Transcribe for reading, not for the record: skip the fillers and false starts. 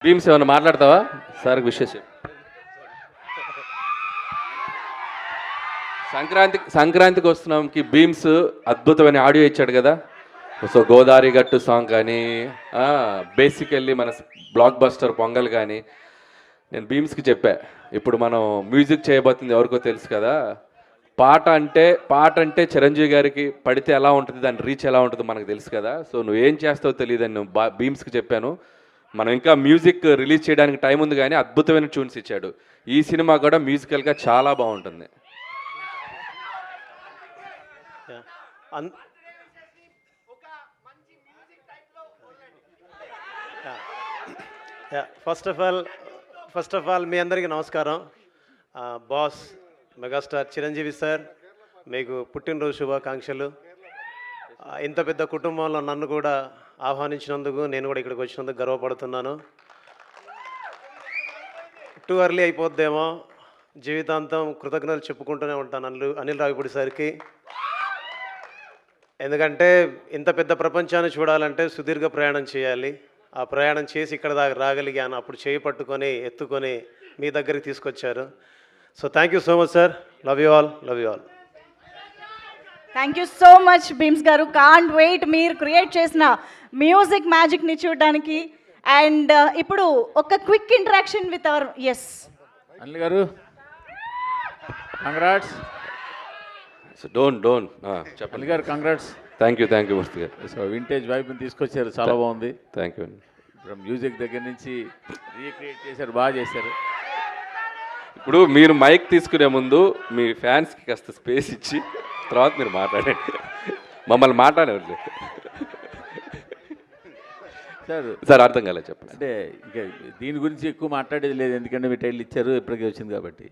భీమ్స్ ఏమన్నా మాట్లాడతావా సార్ విషయం చెప్పు. సంక్రాంతికి వస్తున్నాంకి భీమ్స్ అద్భుతమైన ఆడియో ఇచ్చాడు కదా. సో గోదావరి గట్టు సాంగ్ కానీ బేసికల్లీ మన బ్లాక్ బస్టర్ పొంగల్ కానీ నేను భీమ్స్కి చెప్పా. ఇప్పుడు మనం మ్యూజిక్ చేయబోతుంది ఎవరికో తెలుసు కదా. పాట అంటే చిరంజీవి గారికి పడితే ఎలా ఉంటుంది, దాని రీచ్ ఎలా ఉంటుందో మనకు తెలుసు కదా. సో నువ్వేం చేస్తావో తెలియదని నేను భీమ్స్కి చెప్పాను. మనం ఇంకా మ్యూజిక్ రిలీజ్ చేయడానికి టైం ఉంది కానీ అద్భుతమైన ట్యూన్స్ ఇచ్చాడు. ఈ సినిమా కూడా మ్యూజికల్గా చాలా బాగుంటుంది. ఫస్ట్ ఆఫ్ ఆల్ మీ అందరికీ నమస్కారం. బాస్ మెగాస్టార్ చిరంజీవి సార్, మీకు పుట్టినరోజు శుభాకాంక్షలు. ఇంత పెద్ద కుటుంబంలో నన్ను కూడా ఆహ్వానించినందుకు, నేను కూడా ఇక్కడికి వచ్చినందుకు గర్వపడుతున్నాను. టూ ఎర్లీ అయిపోద్దేమో, జీవితాంతం కృతజ్ఞతలు చెప్పుకుంటూనే ఉంటాను అనిల్ రావిపూడి సార్కి. ఎందుకంటే ఇంత పెద్ద ప్రపంచాన్ని చూడాలంటే సుదీర్ఘ ప్రయాణం చేయాలి. ఆ ప్రయాణం చేసి ఇక్కడ దాకా రాగలిగాను. అప్పుడు చేయి పట్టుకొని ఎత్తుకొని మీ దగ్గరికి తీసుకొచ్చారు. So thank you so much sir. Love you all. Thank you so much Bheems గారు. కాంట్ వెయిట్ మీరు క్రియేట్ చేసిన మ్యూజిక్ మ్యాజిక్ని చూడడానికి. అండ్ ఇప్పుడు ఒక quick interaction with our Anil గారు, కంగ్రాట్స్. సో డోంట్ చెప్పండి అనిల్ గారు, కంగ్రాట్స్. థ్యాంక్ యూ మూర్తి గారు. సో వింటేజ్ వైబ్ని తీసుకొచ్చారు, చాలా బాగుంది. Thank you. ఇప్పుడు మ్యూజిక్ దగ్గర నుంచి రీక్రియేట్ చేశారు, బాగా చేశారు. ఇప్పుడు మీరు మైక్ తీసుకునే ముందు మీ ఫ్యాన్స్కి కాస్త స్పేస్ ఇచ్చి తర్వాత మీరు మాట్లాడండి. మమ్మల్ని మాట్లాడేవాళ్ళు సార్ అర్థం కాలేదు చెప్పండి. అంటే ఇక దీని గురించి ఎక్కువ మాట్లాడేది లేదు, ఎందుకంటే మీ టైటిల్ ఇచ్చారు, ఇప్పటికే వచ్చింది కాబట్టి.